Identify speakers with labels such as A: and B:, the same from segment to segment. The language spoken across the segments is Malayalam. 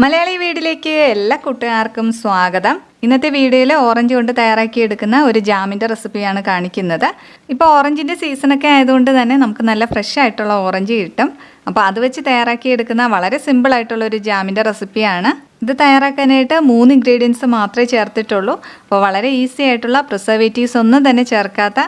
A: മലയാളി വീടിലേക്ക് എല്ലാ കൂട്ടുകാർക്കും സ്വാഗതം. ഇന്നത്തെ വീഡിയോയിൽ ഓറഞ്ച് കൊണ്ട് തയ്യാറാക്കിയെടുക്കുന്ന ഒരു ജാമിൻ്റെ റെസിപ്പിയാണ് കാണിക്കുന്നത്. ഇപ്പോൾ ഓറഞ്ചിൻ്റെ സീസണൊക്കെ ആയതുകൊണ്ട് തന്നെ നമുക്ക് നല്ല ഫ്രഷ് ആയിട്ടുള്ള ഓറഞ്ച് കിട്ടും. അപ്പോൾ അത് വെച്ച് തയ്യാറാക്കിയെടുക്കുന്ന വളരെ സിമ്പിളായിട്ടുള്ള ഒരു ജാമിൻ്റെ റെസിപ്പിയാണ്. ഇത് തയ്യാറാക്കാനായിട്ട് 3 ഇൻഗ്രീഡിയൻസ് മാത്രമേ ചേർത്തിട്ടുള്ളൂ. അപ്പോൾ വളരെ ഈസി ആയിട്ടുള്ള പ്രിസർവേറ്റീവ്സ് ഒന്നും തന്നെ ചേർക്കാത്ത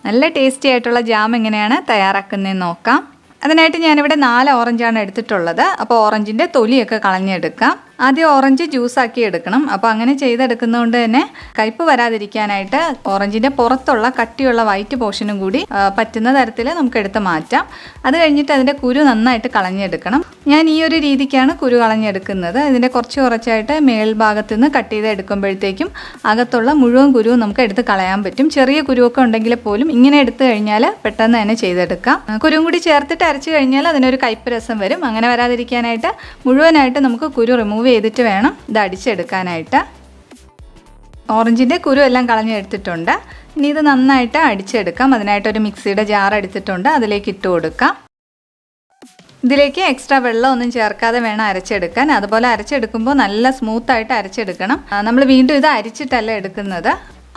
A: നല്ല ടേസ്റ്റി ആയിട്ടുള്ള ജാം എങ്ങനെയാണ് തയ്യാറാക്കുന്നതെന്ന് നോക്കാം. അതിനായിട്ട് ഞാനിവിടെ 4 ഓറഞ്ചാണ് എടുത്തിട്ടുള്ളത്. അപ്പോൾ ഓറഞ്ചിൻ്റെ തൊലിയൊക്കെ കളഞ്ഞെടുക്കാം. ആദ്യം ഓറഞ്ച് ജ്യൂസാക്കി എടുക്കണം. അപ്പോൾ അങ്ങനെ ചെയ്തെടുക്കുന്നതുകൊണ്ട് തന്നെ കയ്പ്പ് വരാതിരിക്കാനായിട്ട് ഓറഞ്ചിൻ്റെ പുറത്തുള്ള കട്ടിയുള്ള വൈറ്റ് പോർഷനും കൂടി പറ്റുന്ന തരത്തിൽ നമുക്ക് എടുത്ത് മാറ്റാം. അത് കഴിഞ്ഞിട്ട് അതിൻ്റെ കുരു നന്നായിട്ട് കളഞ്ഞെടുക്കണം. ഞാൻ ഈ ഒരു രീതിക്കാണ് കുരു കളഞ്ഞെടുക്കുന്നത്. ഇതിൻ്റെ കുറച്ചായിട്ട് മേൽഭാഗത്തു നിന്ന് കട്ട് ചെയ്ത് എടുക്കുമ്പോഴത്തേക്കും അകത്തുള്ള മുഴുവൻ കുരുവും നമുക്ക് എടുത്ത് കളയാൻ പറ്റും. ചെറിയ കുരുവൊക്കെ ഉണ്ടെങ്കിൽ പോലും ഇങ്ങനെ എടുത്തു കഴിഞ്ഞാൽ പെട്ടെന്ന് തന്നെ ചെയ്തെടുക്കാം. കുരുവും കൂടി ചേർത്തിട്ട് അരച്ച് കഴിഞ്ഞാൽ അതിനൊരു കയ്പ്പ് രസം വരും. അങ്ങനെ വരാതിരിക്കാനായിട്ട് മുഴുവനായിട്ട് നമുക്ക് കുരു റിമൂവ് ചെയ്തിട്ട് വേണം ഇത് അടിച്ചെടുക്കാനായിട്ട്. ഓറഞ്ചിൻ്റെ കുരു എല്ലാം കളഞ്ഞെടുത്തിട്ടുണ്ട്. ഇനി ഇത് നന്നായിട്ട് അടിച്ചെടുക്കാം. അതിനായിട്ടൊരു മിക്സിയുടെ ജാർ എടുത്തിട്ടുണ്ട്. അതിലേക്ക് ഇട്ട് കൊടുക്കാം. ഇതിലേക്ക് എക്സ്ട്രാ വെള്ളമൊന്നും ചേർക്കാതെ വേണം അരച്ചെടുക്കാൻ. അതുപോലെ അരച്ചെടുക്കുമ്പോൾ നല്ല സ്മൂത്തായിട്ട് അരച്ചെടുക്കണം. നമ്മൾ വീണ്ടും ഇത് അരിച്ചിട്ടല്ല എടുക്കുന്നത്,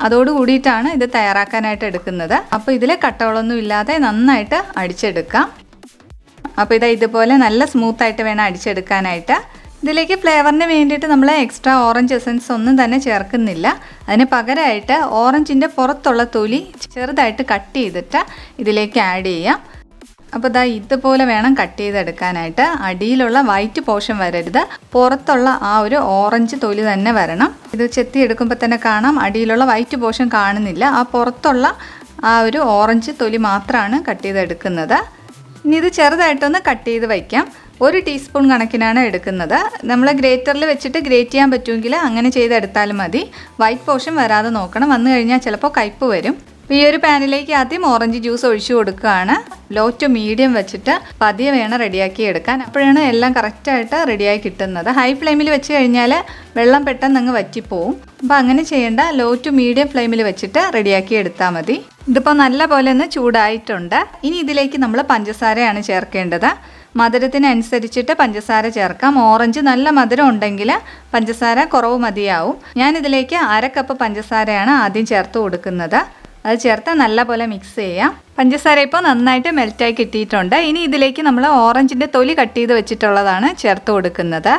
A: അതോടുകൂടിയിട്ടാണ് ഇത് തയ്യാറാക്കാനായിട്ട് എടുക്കുന്നത്. അപ്പോൾ ഇതിൽ കട്ടകളൊന്നും ഇല്ലാതെ നന്നായിട്ട് അടിച്ചെടുക്കാം. അപ്പോൾ ഇതുപോലെ നല്ല സ്മൂത്തായിട്ട് വേണം അടിച്ചെടുക്കാനായിട്ട്. ഇതിലേക്ക് ഫ്ലേവറിന് വേണ്ടിയിട്ട് നമ്മൾ എക്സ്ട്രാ ഓറഞ്ച് എസൻസ് ഒന്നും തന്നെ ചേർക്കുന്നില്ല. അതിന് പകരമായിട്ട് ഓറഞ്ചിൻ്റെ പുറത്തുള്ള തൊലി ചെറുതായിട്ട് കട്ട് ചെയ്തിട്ട് ഇതിലേക്ക് ആഡ് ചെയ്യാം. അപ്പോൾ ഇതുപോലെ വേണം കട്ട് ചെയ്തെടുക്കാനായിട്ട്. അടിയിലുള്ള വൈറ്റ് പോർഷൻ വരരുത്, പുറത്തുള്ള ആ ഒരു ഓറഞ്ച് തൊലി തന്നെ വരണം. ഇത് ചെത്തിയെടുക്കുമ്പോൾ തന്നെ കാണാം അടിയിലുള്ള വൈറ്റ് പോർഷൻ കാണുന്നില്ല. ആ പുറത്തുള്ള ആ ഒരു ഓറഞ്ച് തൊലി മാത്രമാണ് കട്ട് ചെയ്തെടുക്കുന്നത്. ഇനി ഇത് ചെറുതായിട്ടൊന്ന് കട്ട് ചെയ്ത് വയ്ക്കാം. 1 ടീസ്പൂൺ കണക്കിനാണ് എടുക്കുന്നത്. നമ്മൾ ഗ്രേറ്ററിൽ വെച്ചിട്ട് ഗ്രേറ്റ് ചെയ്യാൻ പറ്റുമെങ്കിൽ അങ്ങനെ ചെയ്തെടുത്താലും മതി. വൈറ്റ് പോർഷൻ വരാതെ നോക്കണം. വന്നു കഴിഞ്ഞാൽ ചിലപ്പോൾ കയ്പ്പ് വരും. അപ്പോൾ ഈ ഒരു പാനിലേക്ക് ആദ്യം ഓറഞ്ച് ജ്യൂസ് ഒഴിച്ചു കൊടുക്കുകയാണ്. ലോ ടു മീഡിയം വെച്ചിട്ട് പതിയെ വേണം റെഡിയാക്കി എടുക്കാൻ. അപ്പോഴാണ് എല്ലാം കറക്റ്റായിട്ട് റെഡിയായി കിട്ടുന്നത്. ഹൈ ഫ്ലെയിമിൽ വെച്ച് കഴിഞ്ഞാൽ വെള്ളം പെട്ടെന്ന് അങ്ങ് വറ്റിപ്പോവും. അപ്പോൾ അങ്ങനെ ചെയ്യേണ്ട. ലോ ടു മീഡിയം ഫ്ലെയിമിൽ വെച്ചിട്ട് റെഡിയാക്കി എടുത്താൽ മതി. ഇതിപ്പോൾ നല്ല പോലെ ഒന്ന് ചൂടായിട്ടുണ്ട്. ഇനി ഇതിലേക്ക് നമ്മൾ പഞ്ചസാരയാണ് ചേർക്കേണ്ടത്. മധുരത്തിനനുസരിച്ചിട്ട് പഞ്ചസാര ചേർക്കാം. ഓറഞ്ച് നല്ല മധുരം ഉണ്ടെങ്കിൽ പഞ്ചസാര കുറവ് മതിയാവും. ഞാനിതിലേക്ക് 1/2 കപ്പ് പഞ്ചസാരയാണ് ആദ്യം ചേർത്ത് കൊടുക്കുന്നത്. അത് ചേർത്ത് നല്ലപോലെ മിക്സ് ചെയ്യാം. പഞ്ചസാര ഇപ്പോൾ നന്നായിട്ട് മെൽറ്റായി കിട്ടിയിട്ടുണ്ട്. ഇനി ഇതിലേക്ക് നമ്മൾ ഓറഞ്ചിൻ്റെ തൊലി കട്ട് ചെയ്ത് വെച്ചിട്ടുള്ളതാണ് ചേർത്ത് കൊടുക്കുന്നത്.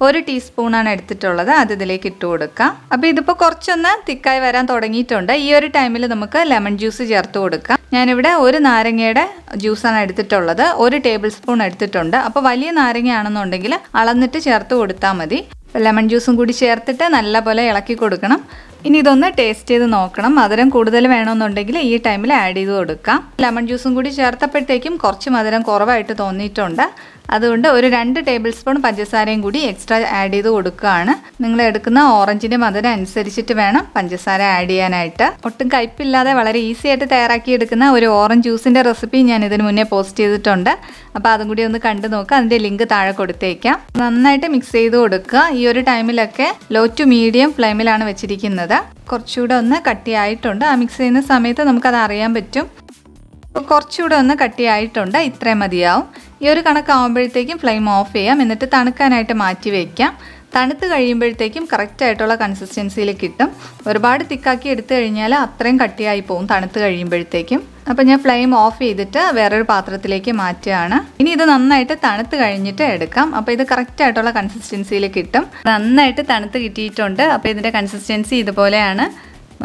A: 1 ടീസ്പൂണാണ് എടുത്തിട്ടുള്ളത്. അത് ഇതിലേക്ക് ഇട്ട് കൊടുക്കാം. അപ്പോൾ ഇതിപ്പോൾ കുറച്ചൊന്ന് തിക്കായി വരാൻ തുടങ്ങിയിട്ടുണ്ട്. ഈ ഒരു ടൈമിൽ നമുക്ക് ലെമൺ ജ്യൂസ് ചേർത്ത് കൊടുക്കാം. ഞാനിവിടെ 1 നാരങ്ങയുടെ ജ്യൂസാണ് എടുത്തിട്ടുള്ളത്. 1 ടേബിൾ സ്പൂൺ എടുത്തിട്ടുണ്ട്. അപ്പോൾ വലിയ നാരങ്ങയാണെന്നുണ്ടെങ്കിൽ അളന്നിട്ട് ചേർത്ത് കൊടുത്താൽ മതി. ലെമൺ ജ്യൂസും കൂടി ചേർത്തിട്ട് നല്ലപോലെ ഇളക്കി കൊടുക്കണം. ഇനി ഇതൊന്ന് ടേസ്റ്റ് ചെയ്ത് നോക്കണം. മധുരം കൂടുതൽ വേണമെന്നുണ്ടെങ്കിൽ ഈ ടൈമിൽ ആഡ് ചെയ്ത് കൊടുക്കാം. ലെമൺ ജ്യൂസും കൂടി ചേർത്തപ്പോഴത്തേക്കും കുറച്ച് മധുരം കുറവായിട്ട് തോന്നിയിട്ടുണ്ട്. അതുകൊണ്ട് ഒരു 2 ടേബിൾ സ്പൂൺ പഞ്ചസാരയും കൂടി എക്സ്ട്രാ ആഡ് ചെയ്ത് കൊടുക്കുകയാണ്. നിങ്ങൾ എടുക്കുന്ന ഓറഞ്ചിൻ്റെ മധുരം അനുസരിച്ചിട്ട് വേണം പഞ്ചസാര ആഡ് ചെയ്യാനായിട്ട്. ഒട്ടും കയ്പില്ലാതെ വളരെ ഈസി ആയിട്ട് തയ്യാറാക്കിയെടുക്കുന്ന ഒരു ഓറഞ്ച് ജ്യൂസിൻ്റെ റെസിപ്പി ഞാൻ ഇതിന് മുന്നേ പോസ്റ്റ് ചെയ്തിട്ടുണ്ട്. അപ്പോൾ അതും കൂടി ഒന്ന് കണ്ടു നോക്കുക. അതിൻ്റെ ലിങ്ക് താഴെ കൊടുത്തേക്കാം. നന്നായിട്ട് മിക്സ് ചെയ്ത് കൊടുക്കുക. ഈ ഒരു ടൈമിലൊക്കെ ലോ ടു മീഡിയം ഫ്ലെയിമിലാണ് വെച്ചിരിക്കുന്നത്. കുറച്ചുകൂടെ ഒന്ന് കട്ടിയായിട്ടുണ്ട്. ആ മിക്സ് ചെയ്യുന്ന സമയത്ത് നമുക്കത് അറിയാൻ പറ്റും. കുറച്ചുകൂടെ ഒന്ന് കട്ടിയായിട്ടുണ്ട്. ഇത്രയും മതിയാവും. ഈ ഒരു കണക്കാവുമ്പോഴത്തേക്കും ഫ്ലെയിം ഓഫ് ചെയ്യാം. എന്നിട്ട് തണുക്കാനായിട്ട് മാറ്റി വയ്ക്കാം. തണുത്ത് കഴിയുമ്പോഴത്തേക്കും കറക്റ്റായിട്ടുള്ള കൺസിസ്റ്റൻസിയിൽ കിട്ടും. ഒരുപാട് തിക്കാക്കി എടുത്തു കഴിഞ്ഞാൽ അത്രയും കട്ടിയായി പോകും തണുത്ത് കഴിയുമ്പോഴത്തേക്കും. അപ്പോൾ ഞാൻ ഫ്ലെയിം ഓഫ് ചെയ്തിട്ട് വേറൊരു പാത്രത്തിലേക്ക് മാറ്റുകയാണ്. ഇനി ഇത് നന്നായിട്ട് തണുത്ത് കഴിഞ്ഞിട്ട് എടുക്കാം. അപ്പോൾ ഇത് കറക്റ്റായിട്ടുള്ള കൺസിസ്റ്റൻസിയിൽ കിട്ടും. നന്നായിട്ട് തണുത്ത് കിട്ടിയിട്ടുണ്ട്. അപ്പോൾ ഇതിൻ്റെ കൺസിസ്റ്റൻസി ഇതുപോലെയാണ്.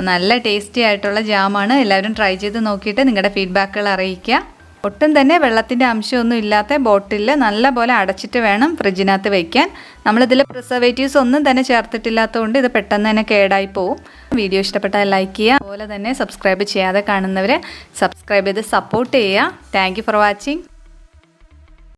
A: നല്ല ടേസ്റ്റി ആയിട്ടുള്ള ജാമാണ്. എല്ലാവരും ട്രൈ ചെയ്ത് നോക്കിയിട്ട് നിങ്ങളുടെ ഫീഡ്ബാക്കുകൾ അറിയിക്കുക. ഒട്ടും തന്നെ വെള്ളത്തിൻ്റെ അംശമൊന്നും ഇല്ലാത്ത ബോട്ടിലിൽ നല്ലപോലെ അടച്ചിട്ട് വേണം ഫ്രിഡ്ജിനകത്ത് വയ്ക്കാൻ. നമ്മളിതിൽ പ്രിസർവേറ്റീവ്സ് ഒന്നും തന്നെ ചേർത്തിട്ടില്ലാത്തതുകൊണ്ട് ഇത് പെട്ടെന്ന് തന്നെ കേടായി പോവും. വീഡിയോ ഇഷ്ടപ്പെട്ടാൽ ലൈക്ക് ചെയ്യുക. അതുപോലെ തന്നെ സബ്സ്ക്രൈബ് ചെയ്യാതെ കാണുന്നവരെ സബ്സ്ക്രൈബ് ചെയ്ത് സപ്പോർട്ട് ചെയ്യുക. Thank you for watching.